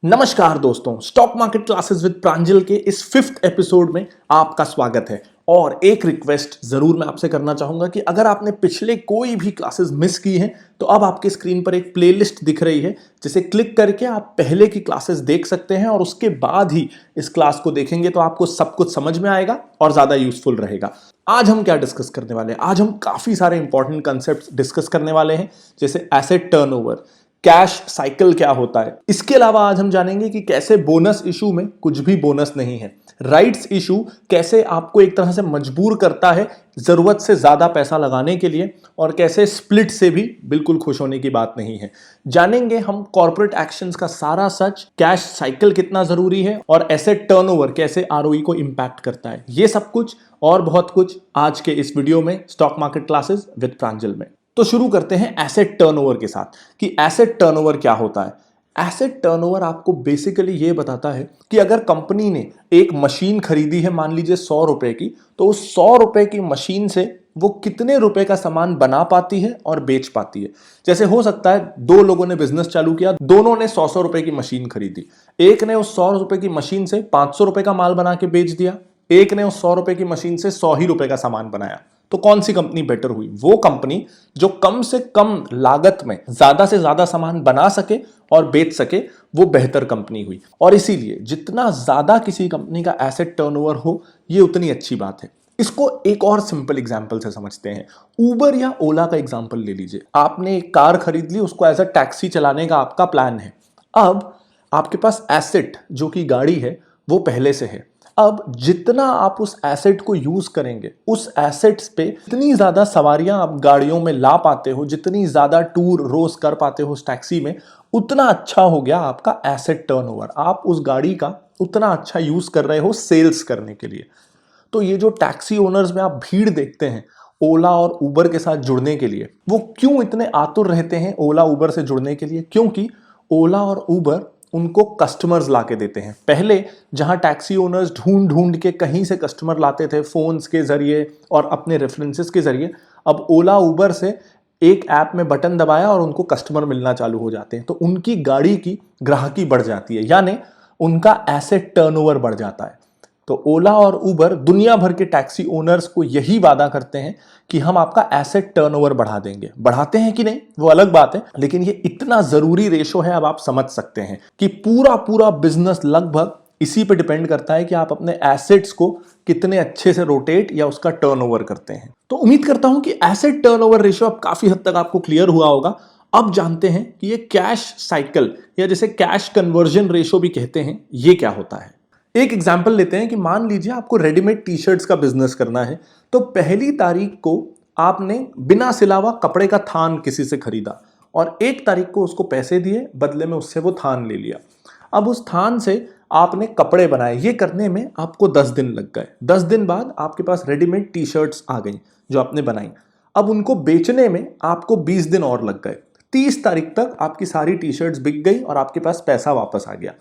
नमस्कार दोस्तों, stock market classes with प्रांजल के इस 5th एपिसोड में आपका स्वागत है। और एक रिक्वेस्ट जरूर मैं आपसे करना चाहूंगा कि अगर आपने पिछले कोई भी क्लासेस मिस की हैं तो अब आपके स्क्रीन पर एक प्लेलिस्ट दिख रही है जिसे क्लिक करके आप पहले की क्लासेस देख सकते हैं और उसके बाद ही इस क्लास को देखेंगे तो आपको सब कुछ समझ में आएगा और ज्यादा यूजफुल रहेगा। आज हम क्या डिस्कस करने वाले हैं? आज हम काफी सारे इंपॉर्टेंट कंसेप्ट डिस्कस करने वाले हैं, जैसे एसेट टर्नओवर, कैश साइकिल क्या होता है। इसके अलावा आज हम जानेंगे कि कैसे बोनस इशू में कुछ भी बोनस नहीं है, राइट्स इशू कैसे आपको एक तरह से मजबूर करता है जरूरत से ज्यादा पैसा लगाने के लिए, और कैसे स्प्लिट से भी बिल्कुल खुश होने की बात नहीं है। जानेंगे हम कॉर्पोरेट एक्शंस का सारा सच, कैश साइकिल कितना जरूरी है और एसेट टर्नओवर कैसे आरओई को इंपैक्ट करता है। ये सब कुछ और बहुत कुछ आज के इस वीडियो में स्टॉक मार्केट क्लासेस विद प्रांजल में। तो शुरू करते हैं एसेट टर्नओवर के साथ कि एसेट टर्नओवर क्या होता है। एसेट टर्नओवर आपको बेसिकली ये बताता है कि अगर कंपनी ने एक मशीन खरीदी है, मान लीजिए 100 रुपए की, तो उस 100 रुपए की मशीन से वो कितने रुपए का सामान बना पाती है और बेच पाती है। जैसे हो सकता है दो लोगों ने बिजनेस चालू किया, दोनों ने 100 रुपए की मशीन खरीदी। एक ने उस 100 रुपए की मशीन से 500 रुपए का माल बना के बेच दिया, एक ने उस 100 रुपए की मशीन से 100 ही रुपए का सामान बनाया। तो कौन सी कंपनी बेटर हुई? वो कंपनी जो कम से कम लागत में ज्यादा से ज्यादा सामान बना सके और बेच सके, वो बेहतर कंपनी हुई। और इसीलिए जितना ज्यादा किसी कंपनी का एसेट टर्नओवर हो, ये उतनी अच्छी बात है। इसको एक और सिंपल एग्जांपल से समझते हैं। उबर या ओला का एग्जांपल ले लीजिए। आपने एक कार खरीद ली, उसको एज अ टैक्सी चलाने का आपका प्लान है। अब आपके पास एसेट जो कि गाड़ी है वो पहले से है। अब जितना आप उस एसेट को यूज करेंगे, उस एसेट्स पे जितनी ज्यादा सवारियां आप गाड़ियों में ला पाते हो, जितनी ज्यादा टूर रोज कर पाते हो उस टैक्सी में, उतना अच्छा हो गया आपका एसेट टर्नओवर। आप उस गाड़ी का उतना अच्छा यूज कर रहे हो सेल्स करने के लिए। तो ये जो टैक्सी ओनर्स में आप भीड़ देखते हैं ओला और उबर के साथ जुड़ने के लिए, वो क्यों इतने आतुर रहते हैं ओला उबर से जुड़ने के लिए? क्योंकि ओला और उबर उनको कस्टमर्स लाके देते हैं। पहले जहां टैक्सी ओनर्स ढूंढ ढूंढ के कहीं से कस्टमर लाते थे फोन्स के जरिए और अपने रेफरेंसेस के जरिए, अब ओला उबर से एक ऐप में बटन दबाया और उनको कस्टमर मिलना चालू हो जाते हैं। तो उनकी गाड़ी की ग्राहकी बढ़ जाती है, यानी उनका एसेट टर्नओवर बढ़ जाता है। तो ओला और उबर दुनिया भर के टैक्सी ओनर्स को यही वादा करते हैं कि हम आपका एसेट टर्नओवर बढ़ा देंगे। बढ़ाते हैं कि नहीं वो अलग बात है, लेकिन ये इतना जरूरी रेशो है, अब आप समझ सकते हैं कि पूरा पूरा बिजनेस लगभग इसी पे डिपेंड करता है कि आप अपने एसेट्स को कितने अच्छे से रोटेट या उसका टर्नओवर करते हैं। तो उम्मीद करता हूं कि एसेट टर्नओवर रेशो अब काफी हद तक आपको क्लियर हुआ होगा। अब जानते हैं कि ये कैश साइकिल या जिसे कैश कन्वर्जन रेशो भी कहते हैं, ये क्या होता है। एक एग्जाम्पल लेते हैं कि मान लीजिए आपको रेडीमेड टी शर्ट्स का बिजनेस करना है। तो पहली तारीख को आपने बिना सिला हुआ कपड़े का थान किसी से खरीदा और 1 तारीख को उसको पैसे दिए, बदले में उससे वो थान ले लिया। अब उस थान से आपने कपड़े बनाए। ये करने में आपको 10 दिन लग गए। 10 दिन बाद आपके पास रेडीमेड टी शर्ट्स आ गई जो आपने बनाई। अब उनको बेचने में आपको 20 दिन और लग गए। 30 तारीख तक आपकी सारी टी शर्ट्स बिक गई और आपके पास पैसा वापस आ गया।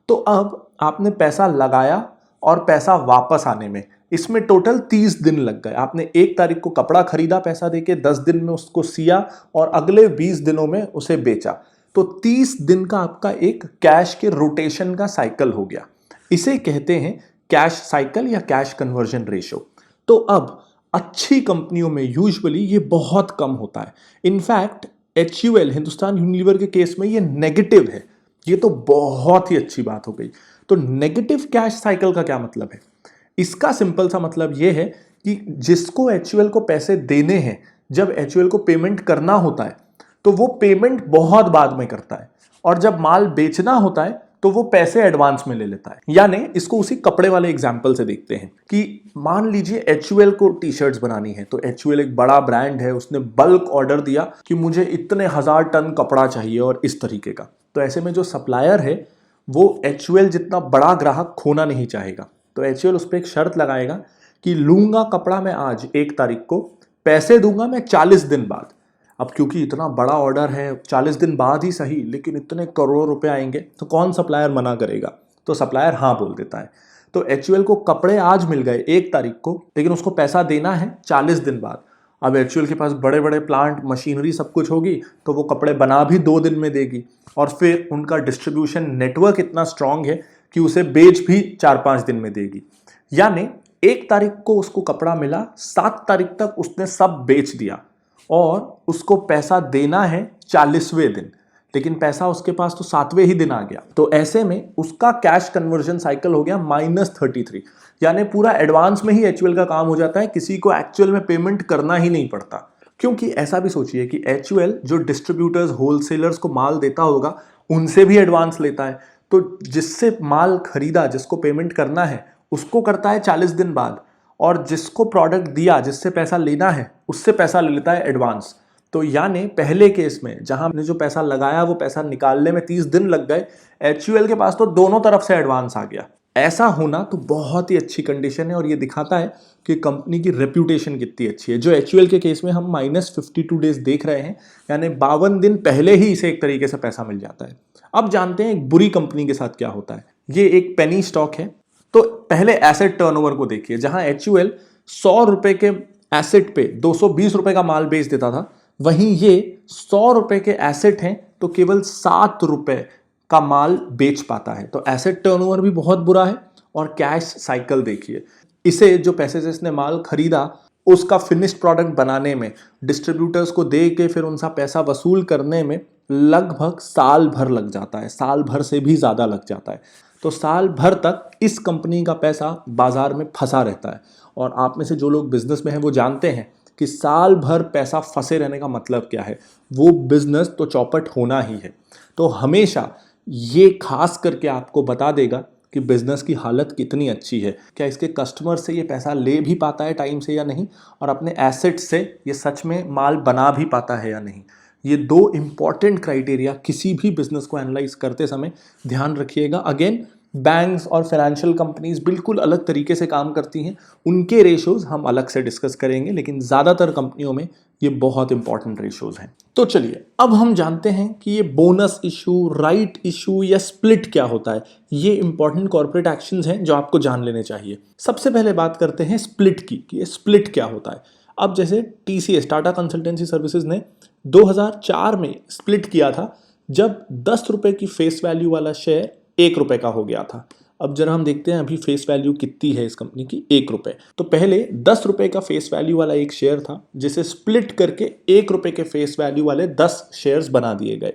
तो अब आपने पैसा लगाया और पैसा वापस आने में, इसमें टोटल 30 दिन लग गए। आपने 1 तारीख को कपड़ा खरीदा पैसा देके, 10 दिन में उसको सिया और अगले 20 दिनों में उसे बेचा। तो 30 दिन का आपका एक कैश के रोटेशन का साइकिल हो गया। इसे कहते हैं कैश साइकिल या कैश कन्वर्जन रेशो। तो अब अच्छी कंपनियों में यूजुअली ये बहुत कम होता है। इनफैक्ट HUL हिंदुस्तान यूनिलीवर के केस में ये नेगेटिव है। ये तो बहुत ही अच्छी बात हो गई। तो नेगेटिव कैश साइकिल का क्या मतलब है? इसका सिंपल सा मतलब यह है कि जिसको HUL को पैसे देने हैं, जब HUL को पेमेंट करना होता है तो वो पेमेंट बहुत बाद में करता है, और जब माल बेचना होता है तो वो पैसे एडवांस में ले लेता है। यानी इसको उसी कपड़े वाले एग्जाम्पल से देखते हैं कि मान लीजिए HUL को टी शर्ट्स बनानी है। तो HUL एक बड़ा ब्रांड है, उसने बल्क ऑर्डर दिया कि मुझे इतने 1000 टन कपड़ा चाहिए और इस तरीके का। तो ऐसे में जो सप्लायर है वो HUL जितना बड़ा ग्राहक खोना नहीं चाहेगा। तो HUL उस पर एक शर्त लगाएगा कि लूंगा कपड़ा मैं आज 1 तारीख को, पैसे दूंगा मैं 40 दिन बाद। अब क्योंकि इतना बड़ा ऑर्डर है, 40 दिन बाद ही सही, लेकिन इतने करोड़ रुपए आएंगे तो कौन सप्लायर मना करेगा? तो सप्लायर हाँ बोल देता है। तो HUL को कपड़े आज मिल गए 1 तारीख को, लेकिन उसको पैसा देना है 40 दिन बाद। अब एचयूएल के पास बड़े बड़े प्लांट, मशीनरी सब कुछ होगी तो वो कपड़े बना भी 2 दिन में देगी, और फिर उनका डिस्ट्रीब्यूशन नेटवर्क इतना स्ट्रांग है कि उसे बेच भी 4-5 दिन में देगी। यानी 1 तारीख को उसको कपड़ा मिला, 7 तारीख तक उसने सब बेच दिया, और उसको पैसा देना है 40वें दिन, लेकिन पैसा उसके पास तो 7वें ही दिन आ गया। तो ऐसे में उसका कैश कन्वर्जन साइकिल हो गया -33, यानी पूरा एडवांस में ही एचयूएल का काम हो जाता है, किसी को एक्चुअल में पेमेंट करना ही नहीं पड़ता। क्योंकि ऐसा भी सोचिए कि एचयूएल जो डिस्ट्रीब्यूटर्स, होलसेलर्स को माल देता होगा, उनसे भी एडवांस लेता है, तो जिससे माल खरीदा, जिसको पेमेंट करना है, उसको करता है 40 दिन बाद, और जिसको प्रोडक्ट दिया, जिससे पैसा लेना है, उससे पैसा ले लेता है एडवांस। तो यानी पहले केस में जहां हमने जो पैसा लगाया वो पैसा निकालने में 30 दिन लग गए, एचयूएल के पास तो दोनों तरफ से एडवांस आ गया। ऐसा होना तो बहुत ही अच्छी कंडीशन है, और ये दिखाता है कि कंपनी की रेप्यूटेशन कितनी अच्छी है। जो एचयूएल के केस में हम -52 डेज देख रहे हैं, यानी 52 दिन पहले ही इसे एक तरीके से पैसा मिल जाता है। अब जानते हैं एक बुरी कंपनी के साथ क्या होता है। ये एक पेनी स्टॉक है। तो पहले एसेट टर्नओवर को देखिए, जहां एचयूएल 100 रुपए के एसेट पे 220 रुपए का माल बेच देता था, वहीं ये 100 रुपए के एसेट हैं तो केवल 7 रुपए का माल बेच पाता है। तो एसेट टर्नओवर भी बहुत बुरा है। और कैश साइकिल देखिए, इसे जो पैसे से इसने माल खरीदा, उसका फिनिश्ड प्रोडक्ट बनाने में, डिस्ट्रीब्यूटर्स को दे के फिर उनका पैसा वसूल करने में लगभग साल भर लग जाता है, साल भर से भी ज्यादा लग जाता है। तो साल भर तक इस कंपनी का पैसा बाजार में फंसा रहता है। और आप में से जो लोग बिजनेस में हैं वो जानते हैं कि साल भर पैसा फंसे रहने का मतलब क्या है। वो बिजनेस तो चौपट होना ही है। तो हमेशा ये खास करके आपको बता देगा कि बिजनेस की हालत कितनी अच्छी है, क्या इसके कस्टमर से ये पैसा ले भी पाता है टाइम से या नहीं, और अपने एसेट से ये सच में माल बना भी पाता है या नहीं। ये 2 इंपॉर्टेंट क्राइटेरिया किसी भी बिजनेस को एनालाइज करते समय ध्यान रखिएगा। अगेन, बैंक्स और फाइनेंशियल कंपनीज बिल्कुल अलग तरीके से काम करती हैं, उनके रेशोज हम अलग से डिस्कस करेंगे, लेकिन ज़्यादातर कंपनियों में ये बहुत इंपॉर्टेंट रेशोज हैं। तो चलिए अब हम जानते हैं कि ये बोनस इशू, राइट इशू या स्प्लिट क्या होता है। ये इंपॉर्टेंट कॉर्पोरेट एक्शंस हैं जो आपको जान लेने चाहिए। सबसे पहले बात करते हैं स्प्लिट की, कि ये स्प्लिट क्या होता है। अब जैसे टीसीएस, टाटा कंसल्टेंसी सर्विसेज ने 2004 में स्प्लिट किया था, जब 10 रुपए की फेस वैल्यू वाला शेयर 1 रुपए का हो गया था। अब जरा हम देखते हैं अभी फेस वैल्यू कितनी है इस कंपनी की, 1 रुपए। तो पहले 10 रुपए का फेस वैल्यू वाला एक शेयर था, जिसे स्प्लिट करके 1 रुपए के फेस वैल्यू वाले 10 शेयर्स बना दिए गए।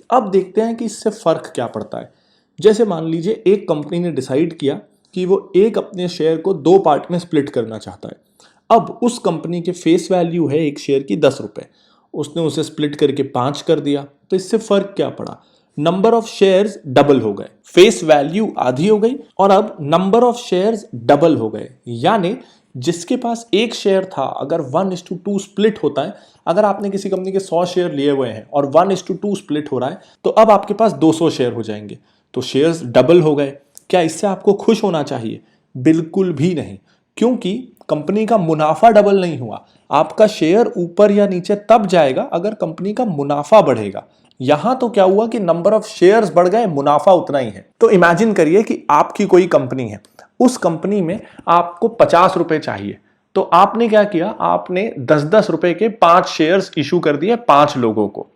अब देखते हैं कि इससे फर्क क्या पड़ता है। जैसे मान लीजिए एक कंपनी ने डिसाइड किया कि वो एक अपने शेयर को 2 पार्ट में स्प्लिट करना चाहता है। अब उस कंपनी के फेस वैल्यू है एक शेयर की 10 रुपए, उसने उसे स्प्लिट करके 5 कर दिया। तो इससे फर्क क्या पड़ा, नंबर ऑफ शेयर्स डबल हो गए, फेस वैल्यू आधी हो गई, और अब नंबर ऑफ शेयर्स डबल हो गए। यानी जिसके पास एक शेयर था, अगर 1:2 स्प्लिट होता है, अगर आपने किसी कंपनी के 100 शेयर लिए हुए हैं और 1:2 स्प्लिट हो रहा है, तो अब आपके पास 200 शेयर हो जाएंगे। तो शेयर्स डबल हो गए। क्या इससे आपको खुश होना चाहिए? बिल्कुल भी नहीं, क्योंकि कंपनी का मुनाफा डबल नहीं हुआ। आपका शेयर ऊपर या नीचे तब जाएगा अगर कंपनी का मुनाफा बढ़ेगा। यहां तो क्या हुआ कि नंबर ऑफ शेयर्स बढ़ गए, मुनाफा उतना ही है। तो इमेजिन करिए कि आपकी कोई कंपनी है, उस कंपनी में आपको 50 रुपए चाहिए। तो आपने क्या किया, आपने 10-10 रुपए के 5 शेयर्स इशू कर दिए 5 लोगों को।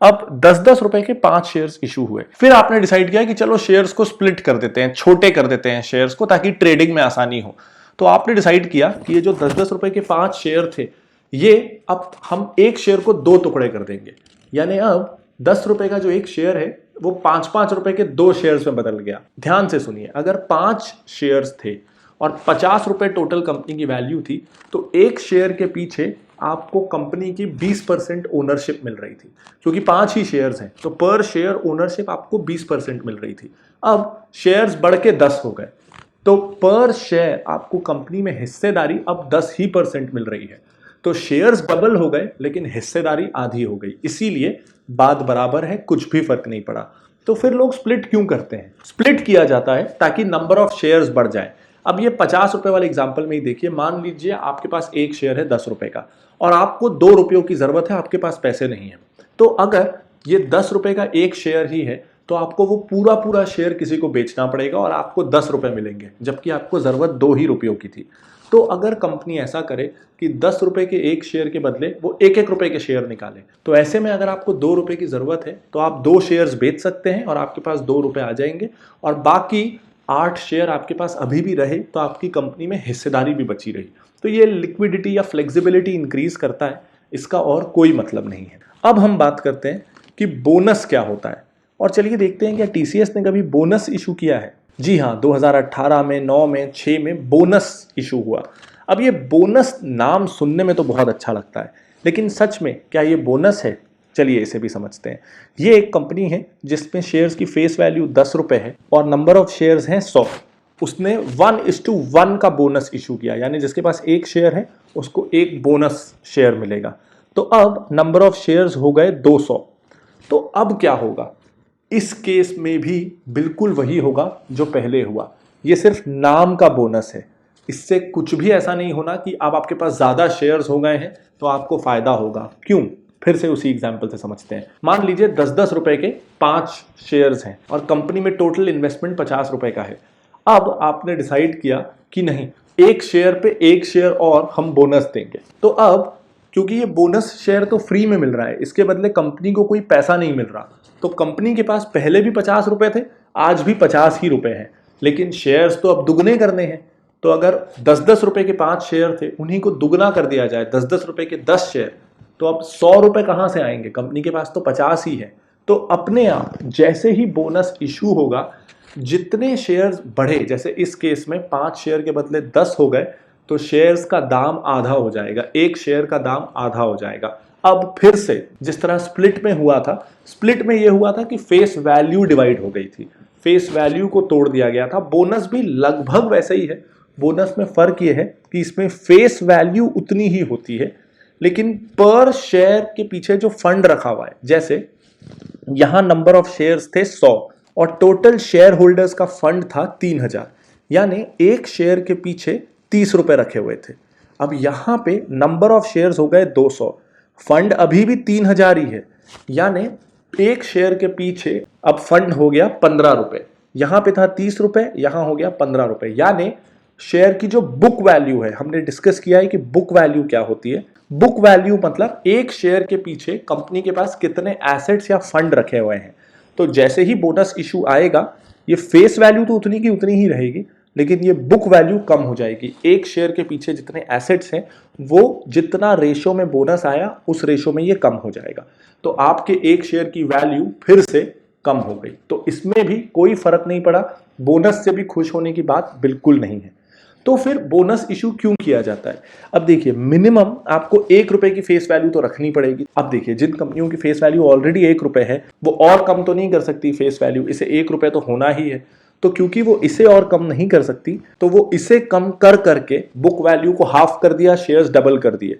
अब 10-10 रुपए के 5 शेयर्स इशू हुए। फिर आपने डिसाइड किया कि चलो शेयर्स को स्प्लिट कर देते हैं, छोटे कर देते हैं शेयर्स को, ताकि ट्रेडिंग में आसानी हो। तो आपने डिसाइड किया कि ये जो 10-10 रुपए के 5 शेयर थे, ये अब हम एक शेयर को 2 टुकड़े कर देंगे। यानी अब 10 रुपए का जो एक शेयर है वो 5-5 रुपए के 2 शेयर्स में बदल गया। ध्यान से सुनिए, अगर 5 शेयर्स थे और 50 रुपए टोटल कंपनी की वैल्यू थी, तो एक शेयर के पीछे आपको कंपनी की 20% ओनरशिप मिल रही थी। क्योंकि 5 ही शेयर्स हैं, तो पर शेयर ओनरशिप आपको 20% मिल रही थी। अब शेयर्स बढ़ के 10 हो गए, तो पर शेयर आपको कंपनी में हिस्सेदारी अब 10% मिल रही है। तो शेयर्स डबल हो गए, लेकिन हिस्सेदारी आधी हो गई। इसीलिए बात बराबर है, कुछ भी फर्क नहीं पड़ा। तो फिर लोग स्प्लिट क्यों करते हैं? स्प्लिट किया जाता है ताकि नंबर ऑफ शेयर्स बढ़ जाए। अब ये 50 रुपए वाले एग्जाम्पल में ही देखिए, मान लीजिए आपके पास एक शेयर है 10 रुपए का, और आपको 2 रुपयों की जरूरत है, आपके पास पैसे नहीं है। तो अगर ये 10 रुपए का एक शेयर ही है, तो आपको वो पूरा पूरा शेयर किसी को बेचना पड़ेगा और आपको 10 रुपए मिलेंगे, जबकि आपको ज़रूरत 2 ही रुपयों की थी। तो अगर कंपनी ऐसा करे कि 10 रुपए के एक शेयर के बदले वो 1-1 रुपए के शेयर निकाले, तो ऐसे में अगर आपको 2 रुपए की ज़रूरत है तो आप 2 शेयर्स बेच सकते हैं और आपके पास 2 रुपए आ जाएंगे, और बाकी 8 शेयर आपके पास अभी भी रहे तो आपकी कंपनी में हिस्सेदारी भी बची रही। तो ये लिक्विडिटी या फ्लेक्सिबिलिटी इंक्रीज करता है, इसका और कोई मतलब नहीं है। अब हम बात करते हैं कि बोनस क्या होता है, और चलिए देखते हैं क्या टीसीएस ने कभी बोनस इशू किया है। जी हाँ, 2018 में, 9 में, 6 में बोनस इशू हुआ। अब ये बोनस नाम सुनने में तो बहुत अच्छा लगता है, लेकिन सच में क्या ये बोनस है? चलिए इसे भी समझते हैं। ये एक कंपनी है जिसमें शेयर्स की फेस वैल्यू 10 रुपए है और नंबर ऑफ शेयर्स हैं 100। उसने 1:1 का बोनस इशू किया, यानी जिसके पास एक शेयर है उसको एक बोनस शेयर मिलेगा। तो अब नंबर ऑफ शेयर्स हो गए 200। तो अब क्या होगा? इस केस में भी बिल्कुल वही होगा जो पहले हुआ। ये सिर्फ नाम का बोनस है, इससे कुछ भी ऐसा नहीं होना कि अब आपके पास ज्यादा शेयर्स हो गए हैं तो आपको फायदा होगा। क्यों? फिर से उसी एग्जाम्पल से समझते हैं। मान लीजिए 10-10 रुपए के 5 शेयर्स हैं और कंपनी में टोटल इन्वेस्टमेंट 50 रुपए का है। अब आपने डिसाइड किया कि नहीं, एक शेयर पे एक शेयर और हम बोनस देंगे। तो अब क्योंकि ये बोनस शेयर तो फ्री में मिल रहा है, इसके बदले कंपनी को कोई पैसा नहीं मिल रहा, तो कंपनी के पास पहले भी 50 रुपए थे, आज भी 50 ही रुपए हैं, लेकिन शेयर्स तो अब दुगने करने हैं। तो अगर 10-10 रुपए के 5 शेयर थे, उन्हीं को दुगना कर दिया जाए, 10-10 रुपए के 10 शेयर, तो अब 100 रुपए कहां से आएंगे? कंपनी के पास तो 50 ही है। तो अपने आप जैसे ही बोनस इशू होगा, जितने शेयर्स बढ़े, जैसे इस केस में 5 शेयर के बदले 10 हो गए, तो शेयर्स का दाम आधा हो जाएगा, एक शेयर का दाम आधा हो जाएगा। अब फिर से जिस तरह स्प्लिट में हुआ था, स्प्लिट में यह हुआ था कि फेस वैल्यू डिवाइड हो गई थी, फेस वैल्यू को तोड़ दिया गया था। बोनस भी लगभग वैसे ही है, बोनस में फर्क यह है कि इसमें फेस वैल्यू उतनी ही होती है, लेकिन पर शेयर के पीछे जो फंड रखा हुआ है, जैसे यहां नंबर ऑफ शेयर्स थे 100 और टोटल शेयर होल्डर्स का फंड था 3000, यानी एक शेयर के पीछे 30 रुपए रखे हुए थे। अब यहां पे नंबर ऑफ शेयर्स हो गए 200, फंड अभी भी 3000 ही है, यानी एक शेयर के पीछे अब फंड हो गया 15 रुपए। यहां पे था 30 रुपए, यहां हो गया 15 रुपए, यानी शेयर की जो बुक वैल्यू है, हमने डिस्कस किया है कि बुक वैल्यू क्या होती है। बुक वैल्यू मतलब एक शेयर के पीछे कंपनी के पास कितने एसेट्स या फंड रखे हुए हैं। तो जैसे ही बोनस इशू आएगा, ये फेस वैल्यू तो उतनी की उतनी ही रहेगी, लेकिन ये बुक वैल्यू कम हो जाएगी। एक शेयर के पीछे जितने एसेट्स हैं, वो जितना रेशो में बोनस आया उस रेशो में ये कम हो जाएगा। तो आपके एक शेयर की वैल्यू फिर से कम हो गई। तो इसमें भी कोई फर्क नहीं पड़ा, बोनस से भी खुश होने की बात बिल्कुल नहीं है। तो फिर बोनस इशू क्यों किया जाता है? अब देखिए, मिनिमम आपको 1 रुपए की फेस वैल्यू तो रखनी पड़ेगी। अब देखिए, जिन कंपनियों की फेस वैल्यू ऑलरेडी 1 रुपए है, वो और कम तो नहीं कर सकती फेस वैल्यू, इसे 1 रुपए तो होना ही है। तो क्योंकि वो इसे और कम नहीं कर सकती, तो वो इसे कम कर करके बुक वैल्यू को हाफ कर दिया, शेयर्स डबल कर दिए।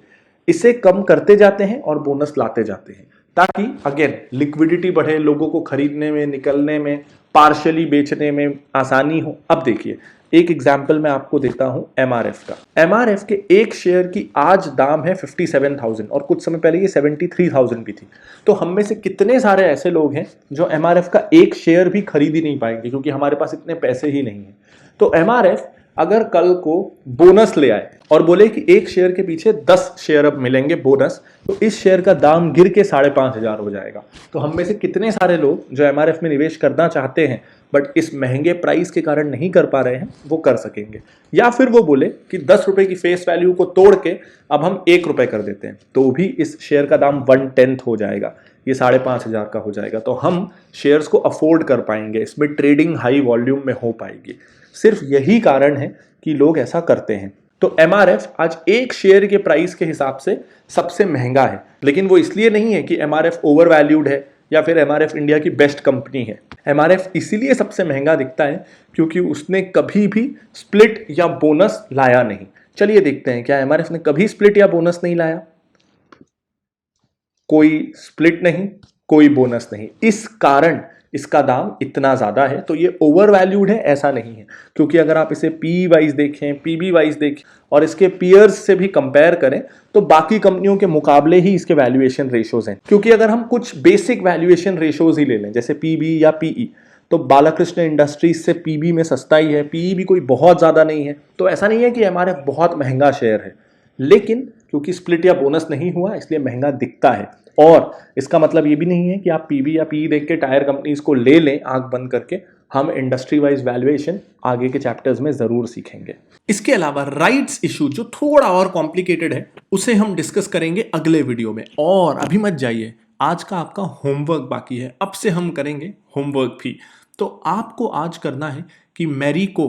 इसे कम करते जाते हैं और बोनस लाते जाते हैं, ताकि अगेन लिक्विडिटी बढ़े, लोगों को खरीदने में, निकलने में, पार्शियली बेचने में आसानी हो। अब देखिए, एक एग्जाम्पल मैं आपको देता हूं एमआरएफ का। एमआरएफ के एक शेयर की आज दाम है 57,000 और कुछ समय पहले ये 73,000 भी थी। तो हम में से कितने सारे ऐसे लोग हैं जो एमआरएफ का एक शेयर भी खरीद ही नहीं पाएंगे, क्योंकि हमारे पास इतने पैसे ही नहीं है। तो एमआरएफ अगर कल को बोनस ले आए और बोले कि एक शेयर के पीछे 10 शेयर अब मिलेंगे बोनस, तो इस शेयर का दाम गिर के 5,500 हो जाएगा। तो हम में से कितने सारे लोग जो एमआरएफ में निवेश करना चाहते हैं बट इस महंगे प्राइस के कारण नहीं कर पा रहे हैं, वो कर सकेंगे। या फिर वो बोले कि 10 रुपए की फेस वैल्यू को तोड़ के अब हम 1 रुपए कर देते हैं, तो भी इस शेयर का दाम 1/10 हो जाएगा, ये 5,500 का हो जाएगा। तो हम शेयर्स को अफोर्ड कर पाएंगे, इसमें ट्रेडिंग हाई वॉल्यूम में हो पाएगी। सिर्फ यही कारण है कि लोग ऐसा करते हैं। तो एमआरएफ आज एक शेयर के प्राइस के हिसाब से सबसे महंगा है, लेकिन वो इसलिए नहीं है कि एमआरएफ ओवर वैल्यूड है या फिर एमआरएफ इंडिया की बेस्ट कंपनी है। एमआरएफ इसीलिए सबसे महंगा दिखता है क्योंकि उसने कभी भी स्प्लिट या बोनस लाया नहीं। चलिए देखते हैं, क्या एमआरएफ ने कभी स्प्लिट या बोनस नहीं लाया? कोई स्प्लिट नहीं, कोई बोनस नहीं। इस कारण इसका दाम इतना ज़्यादा है, तो ये ओवर वैल्यूड है ऐसा नहीं है। क्योंकि अगर आप इसे पी वाइज देखें, पीबी वाइज देखें और इसके पीयर्स से भी कंपेयर करें तो बाकी कंपनियों के मुकाबले ही इसके वैल्यूएशन रेशोज हैं। क्योंकि अगर हम कुछ बेसिक वैल्यूएशन रेशोज ही ले लें जैसे पीबी या पीई, तो बालाकृष्ण इंडस्ट्रीज से पीबी में सस्ता ही है, पीई भी कोई बहुत ज़्यादा नहीं है। तो ऐसा नहीं है कि एमआरएफ बहुत महंगा शेयर है, लेकिन क्योंकि स्प्लिट या बोनस नहीं हुआ इसलिए महंगा दिखता है। और इसका मतलब ये भी नहीं है कि आप पीबी या पीई देख के टायर कंपनीज को ले लें आंख बंद करके। हम इंडस्ट्री वाइज वैल्यूएशन आगे के चैप्टर्स में जरूर सीखेंगे। इसके अलावा राइट्स इशू जो थोड़ा और कॉम्प्लिकेटेड है उसे हम डिस्कस करेंगे अगले वीडियो में। और अभी मत जाइए, आज का आपका होमवर्क बाकी है, अब से हम करेंगे होमवर्क भी। तो आपको आज करना है कि मैरिको,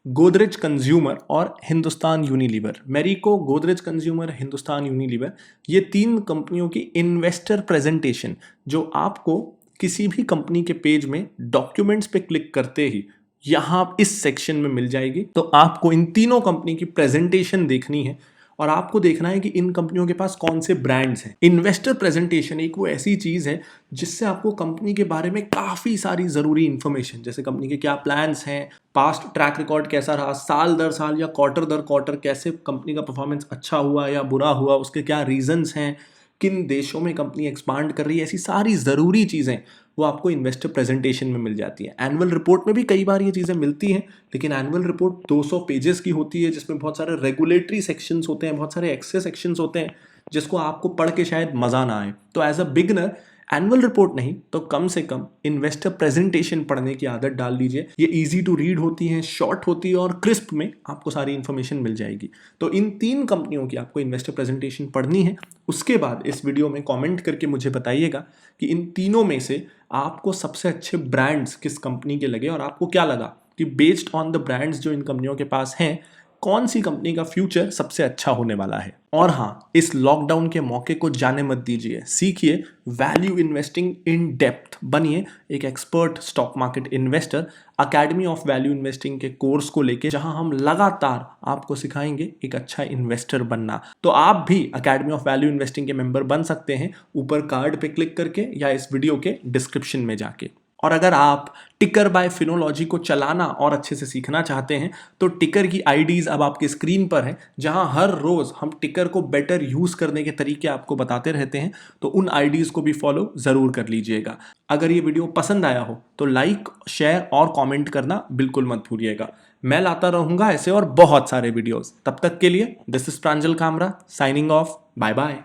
गोदरेज कंज्यूमर और Hindustan Unilever, Marico, Godrej consumer, Hindustan Unilever, ये 3 कंपनियों की इन्वेस्टर प्रेजेंटेशन जो आपको किसी भी कंपनी के पेज में डॉक्यूमेंट्स पे क्लिक करते ही यहां इस सेक्शन में मिल जाएगी। तो आपको इन तीनों कंपनी की प्रेजेंटेशन देखनी है और आपको देखना है कि इन कंपनियों के पास कौन से ब्रांड्स हैं। इन्वेस्टर प्रेजेंटेशन एक वो ऐसी चीज है जिससे आपको कंपनी के बारे में काफी सारी जरूरी इंफॉर्मेशन, जैसे कंपनी के क्या प्लान्स हैं, पास्ट ट्रैक रिकॉर्ड कैसा रहा, साल दर साल या क्वार्टर दर क्वार्टर कैसे कंपनी का परफॉर्मेंस अच्छा हुआ या बुरा हुआ, उसके क्या रीजंस हैं, किन देशों में कंपनी एक्सपांड कर रही है, ऐसी सारी ज़रूरी चीज़ें वो आपको इन्वेस्टर प्रेजेंटेशन में मिल जाती है। एनुअल रिपोर्ट में भी कई बार ये चीज़ें मिलती हैं, लेकिन एनुअल रिपोर्ट 200 पेजेस की होती है जिसमें बहुत सारे रेगुलेटरी सेक्शंस होते हैं, बहुत सारे एक्सेस सेक्शंस होते हैं जिसको आपको पढ़ के शायद मज़ा ना आए। तो as a beginner annual report नहीं तो कम से कम इन्वेस्टर प्रेजेंटेशन पढ़ने की आदत डाल लीजिए। ये इजी टू रीड होती है, शॉर्ट होती है और क्रिस्प में आपको सारी इन्फॉर्मेशन मिल जाएगी। तो इन 3 कंपनियों की आपको इन्वेस्टर प्रेजेंटेशन पढ़नी है। उसके बाद इस वीडियो में कमेंट करके मुझे बताइएगा कि इन तीनों में से आपको सबसे अच्छे ब्रांड्स किस कंपनी के लगे और आपको क्या लगा कि बेस्ड ऑन द ब्रांड्स जो इन कंपनियों के पास हैं कौन सी कंपनी का फ्यूचर सबसे अच्छा होने वाला है। और हाँ, इस लॉकडाउन के मौके को जाने मत दीजिए, सीखिए वैल्यू इन्वेस्टिंग इन डेप्थ, बनिए एक expert stock market investor academy of value investing के कोर्स को लेके, जहां हम लगातार आपको सिखाएंगे एक अच्छा इन्वेस्टर बनना। तो आप भी अकेडमी ऑफ वैल्यू इन्वेस्टिंग के मेंबर बन सकते हैं ऊपर कार्ड पे क्लिक करके या इस वीडियो के डिस्क्रिप्शन में जाके। और अगर आप टिकर बाय फिनोलॉजी को चलाना और अच्छे से सीखना चाहते हैं तो टिकर की आईडीज अब आपकी स्क्रीन पर हैं, जहां हर रोज हम टिकर को बेटर यूज करने के तरीके आपको बताते रहते हैं। तो उन आईडीज को भी फॉलो जरूर कर लीजिएगा। अगर ये वीडियो पसंद आया हो तो लाइक, शेयर और कमेंट करना बिल्कुल मत भूलिएगा। मैं लाता रहूंगा ऐसे और बहुत सारे वीडियोस। तब तक के लिए this is Pranjal Kamra signing off. Bye bye.